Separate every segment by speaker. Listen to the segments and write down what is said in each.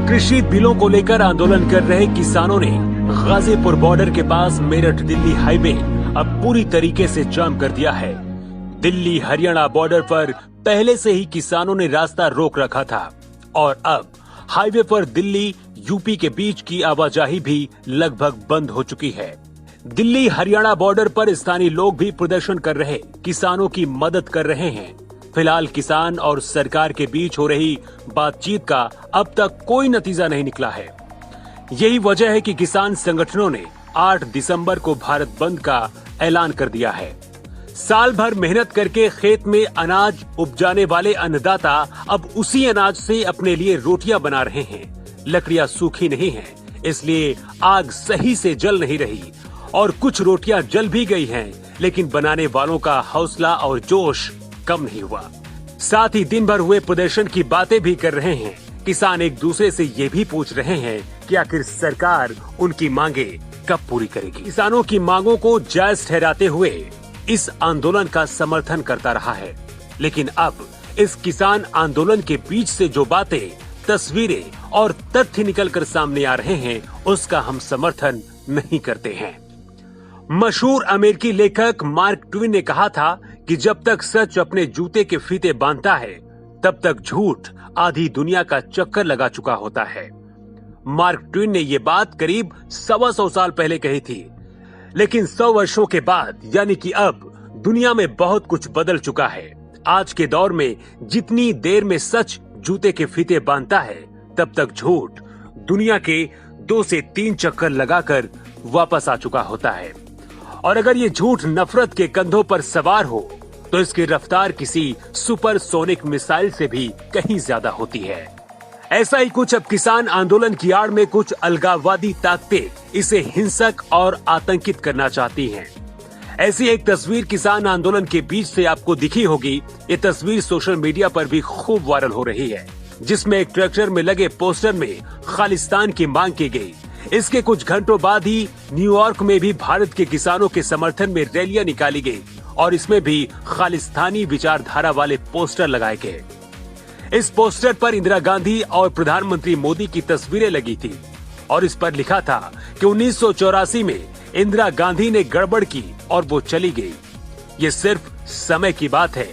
Speaker 1: कृषि बिलों को लेकर आंदोलन कर रहे किसानों ने गाजीपुर बॉर्डर के पास मेरठ दिल्ली हाईवे अब पूरी तरीके से जाम कर दिया है। दिल्ली हरियाणा बॉर्डर पर पहले से ही किसानों ने रास्ता रोक रखा था और अब हाईवे पर दिल्ली यूपी के बीच की आवाजाही भी लगभग बंद हो चुकी है। दिल्ली हरियाणा बॉर्डर पर स्थानीय लोग भी प्रदर्शन कर रहे किसानों की मदद कर रहे हैं। फिलहाल किसान और सरकार के बीच हो रही बातचीत का अब तक कोई नतीजा नहीं निकला है। यही वजह है कि किसान संगठनों ने 8 दिसंबर को भारत बंद का ऐलान कर दिया है। साल भर मेहनत करके खेत में अनाज उपजाने वाले अन्नदाता अब उसी अनाज से अपने लिए रोटियां बना रहे हैं। लकड़ियां सूखी नहीं हैं, इसलिए आग सही से जल नहीं रही और कुछ रोटियां जल भी गई हैं, लेकिन बनाने वालों का हौसला और जोश कम नहीं हुआ। साथ ही दिन भर हुए प्रदर्शन की बातें भी कर रहे हैं। किसान एक दूसरे से ये भी पूछ रहे हैं कि आखिर सरकार उनकी मांगे कब पूरी करेगी। किसानों की मांगों को जायज ठहराते हुए इस आंदोलन का समर्थन करता रहा है, लेकिन अब इस किसान आंदोलन के बीच से जो बातें, तस्वीरें और तथ्य निकलकर सामने आ रहे हैं, उसका हम समर्थन नहीं करते हैं। मशहूर अमेरिकी लेखक मार्क ट्वेन ने कहा था कि जब तक सच अपने जूते के फीते बांधता है, तब तक झूठ आधी दुनिया का चक्कर लगा चुका होता है। मार्क ट्वेन ने ये बात करीब 125 साल पहले कही थी, लेकिन 100 वर्षों के बाद यानी कि अब दुनिया में बहुत कुछ बदल चुका है। आज के दौर में जितनी देर में सच जूते के फीते बांधता है, तब तक झूठ दुनिया के 2 से 3 चक्कर लगाकर वापस आ चुका होता है। और अगर ये झूठ नफरत के कंधों पर सवार हो, तो इसकी रफ्तार किसी सुपरसोनिक मिसाइल से भी कहीं ज्यादा होती है। ऐसा ही कुछ अब किसान आंदोलन की आड़ में कुछ अलगाववादी ताकतें इसे हिंसक और आतंकित करना चाहती हैं। ऐसी एक तस्वीर किसान आंदोलन के बीच से आपको दिखी होगी। ये तस्वीर सोशल मीडिया पर भी खूब वायरल हो रही है, जिसमें एक ट्रैक्टर में लगे पोस्टर में खालिस्तान की मांग की गई। इसके कुछ घंटों बाद ही न्यूयॉर्क में भी भारत के किसानों के समर्थन में रैलियां निकाली गई और इसमें भी खालिस्तानी विचारधारा वाले पोस्टर लगाए गए। इस पोस्टर पर इंदिरा गांधी और प्रधानमंत्री मोदी की तस्वीरें लगी थी और इस पर लिखा था कि 1984 में इंदिरा गांधी ने गड़बड़ की और वो चली गई। ये सिर्फ समय की बात है।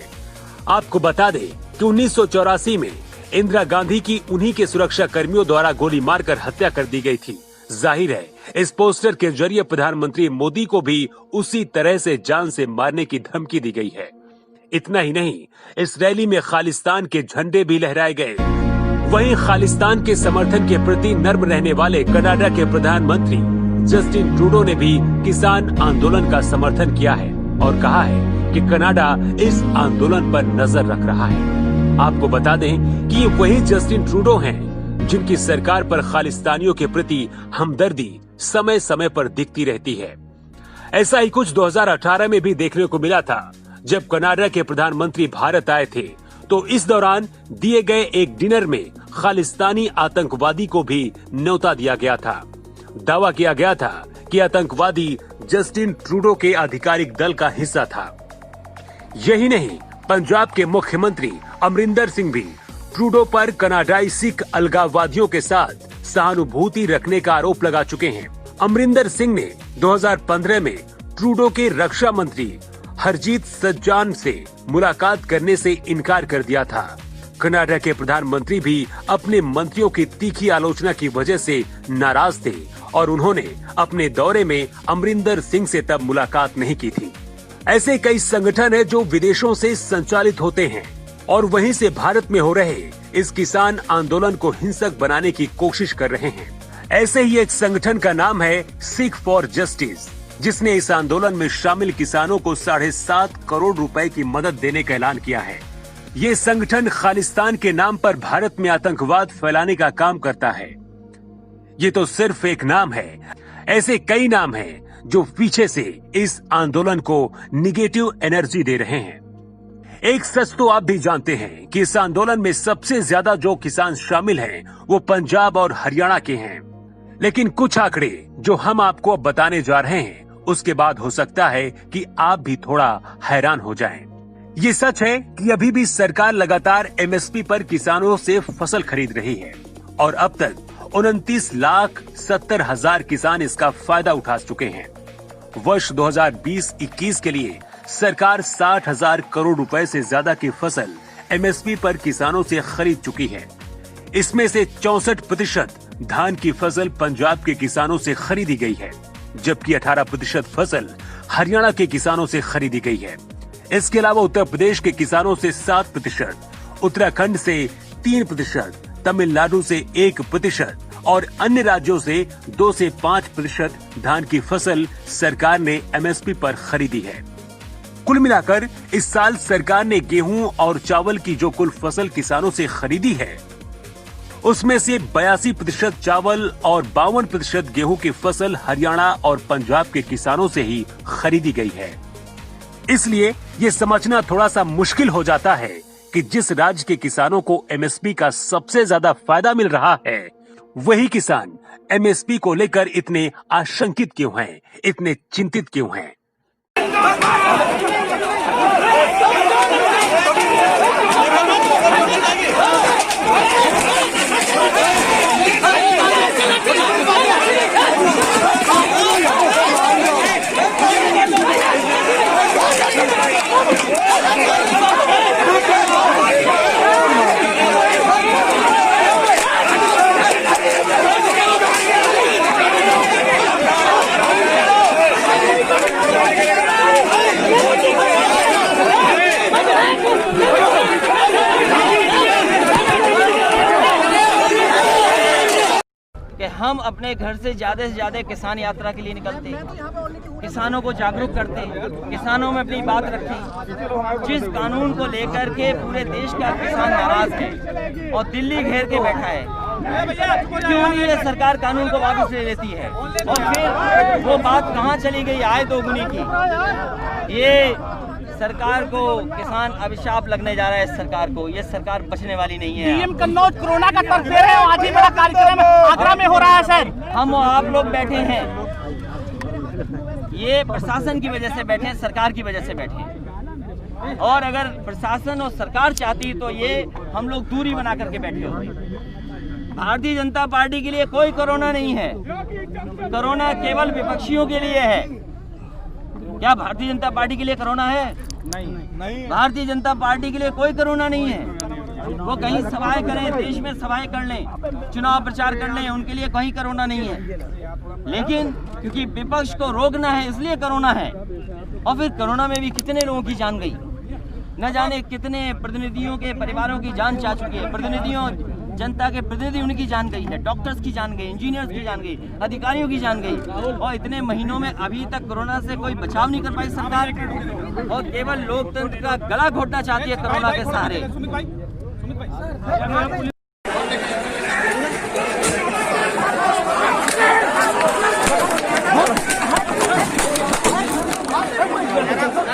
Speaker 1: आपको बता दें कि 1984 में इंदिरा गांधी की उन्हीं के सुरक्षा कर्मियों द्वारा गोली मारकर हत्या कर दी गई थी। जाहिर है इस पोस्टर के जरिए प्रधानमंत्री मोदी को भी उसी तरह से जान से मारने की धमकी दी गई है। इतना ही नहीं, इस रैली में खालिस्तान के झंडे भी लहराए गए। वहीं खालिस्तान के समर्थन के प्रति नर्म रहने वाले कनाडा के प्रधानमंत्री जस्टिन ट्रूडो ने भी किसान आंदोलन का समर्थन किया है और कहा है कि कनाडा इस आंदोलन पर नजर रख रहा है। आपको बता दें कि ये वही जस्टिन ट्रूडो हैं जिनकी सरकार पर खालिस्तानियों के प्रति हमदर्दी समय समय पर दिखती रहती है। ऐसा ही कुछ 2018 में भी देखने को मिला था, जब कनाडा के प्रधानमंत्री भारत आए थे, तो इस दौरान दिए गए एक डिनर में खालिस्तानी आतंकवादी को भी न्योता दिया गया था। दावा किया गया था कि आतंकवादी जस्टिन ट्रूडो के आधिकारिक दल का हिस्सा था। यही नहीं, पंजाब के मुख्यमंत्री अमरिंदर सिंह भी ट्रूडो पर कनाडाई सिख अलगाववादियों के साथ सहानुभूति रखने का आरोप लगा चुके हैं। अमरिंदर सिंह ने 2015 में ट्रूडो के रक्षा मंत्री हरजीत सज्जान से मुलाकात करने से इनकार कर दिया था। कनाडा के प्रधानमंत्री भी अपने मंत्रियों की तीखी आलोचना की वजह से नाराज थे और उन्होंने अपने दौरे में अमरिंदर सिंह से तब मुलाकात नहीं की थी। ऐसे कई संगठन हैं जो विदेशों से संचालित होते हैं और वहीं से भारत में हो रहे इस किसान आंदोलन को हिंसक बनाने की कोशिश कर रहे हैं। ऐसे ही एक संगठन का नाम है सिख फॉर जस्टिस, जिसने इस आंदोलन में शामिल किसानों को 7.5 करोड़ रुपए की मदद देने का ऐलान किया है। ये संगठन खालिस्तान के नाम पर भारत में आतंकवाद फैलाने का काम करता है। ये तो सिर्फ एक नाम है, ऐसे कई नाम हैं जो पीछे से इस आंदोलन को निगेटिव एनर्जी दे रहे हैं। एक सच तो आप भी जानते हैं कि इस आंदोलन में सबसे ज्यादा जो किसान शामिल हैं, वो पंजाब और हरियाणा के हैं। लेकिन कुछ आंकड़े जो हम आपको अब बताने जा रहे हैं, उसके बाद हो सकता है कि आप भी थोड़ा हैरान हो जाएं। ये सच है कि अभी भी सरकार लगातार एमएसपी पर किसानों से फसल खरीद रही है और अब तक 29,70,000 किसान इसका फायदा उठा चुके हैं। वर्ष 2020-21 के लिए सरकार 60,000 करोड़ रुपए से ज्यादा की फसल एमएसपी पर किसानों से खरीद चुकी है। इसमें से 64% धान की फसल पंजाब के किसानों से खरीदी गई है, जबकि 18% फसल हरियाणा के किसानों से खरीदी गई है। इसके अलावा उत्तर प्रदेश के किसानों से 7%, उत्तराखंड से 3%, तमिलनाडु से 1% और अन्य राज्यों से 2 से 5% धान की फसल सरकार ने एमएसपी पर खरीदी है। कुल मिलाकर इस साल सरकार ने गेहूं और चावल की जो कुल फसल किसानों से खरीदी है, उसमें से 82% चावल और 52% गेहूं की फसल हरियाणा और पंजाब के किसानों से ही खरीदी गई है। इसलिए ये समझना थोड़ा सा मुश्किल हो जाता है कि जिस राज्य के किसानों को एमएसपी का सबसे ज्यादा फायदा मिल रहा है, वही किसान एमएसपी को लेकर इतने आशंकित क्यों हैं, इतने चिंतित क्यों हैं।
Speaker 2: कि हम अपने घर से ज्यादा किसान यात्रा के लिए निकलते हैं, किसानों को जागरूक करते हैं, किसानों में अपनी बात रखें। जिस कानून को लेकर के पूरे देश का किसान नाराज है और दिल्ली घेर के बैठा है, क्यों नहीं ये सरकार कानून को वापस ले लेती है? और फिर वो बात कहाँ चली गई आय दोगुनी की? ये सरकार को किसान अभिशाप लगने जा रहा है। इस सरकार को, ये सरकार बचने वाली नहीं है।
Speaker 3: पीएम कन्नौज कोरोना का टर्फ दे रहे हैं, आज ही बड़ा कार्यक्रम आगरा में हो रहा है सर।
Speaker 2: हम और आप लोग बैठे हैं, ये प्रशासन की वजह से बैठे हैं, सरकार की वजह से बैठे हैं। और अगर प्रशासन और सरकार चाहती तो ये हम लोग दूरी बना करके बैठे होते। भारतीय जनता पार्टी के लिए कोई कोरोना नहीं है, कोरोना केवल विपक्षियों के लिए है। क्या भारतीय जनता पार्टी के लिए कोरोना है? नहीं। भारतीय जनता पार्टी के लिए कोई कोरोना नहीं है। वो कहीं सभाएं करें, देश में सभाएं कर लें, चुनाव प्रचार कर लें, उनके लिए कहीं कोरोना नहीं है। लेकिन क्योंकि विपक्ष को रोकना है इसलिए कोरोना है। और फिर कोरोना में भी कितने लोगों की जान गई, न जाने कितने प्रतिनिधियों के परिवारों की जान जा चुकी है। प्रतिनिधियों, जनता के प्रतिनिधि, उनकी जान गई है, डॉक्टर्स की जान गई, इंजीनियर्स की जान गई, अधिकारियों की जान गई। और इतने महीनों में अभी तक कोरोना से कोई बचाव नहीं कर पाई सरकार, और केवल लोकतंत्र का गला घोटना चाहती है कोरोना के सहारे।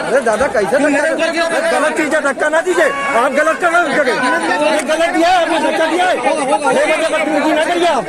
Speaker 4: अरे दादा कैसे गलत चीज है, धक्का ना दीजिए। आप गलत कर रहे हो, गलत दिया है, आपने धक्का दिया है, ना करिए आप।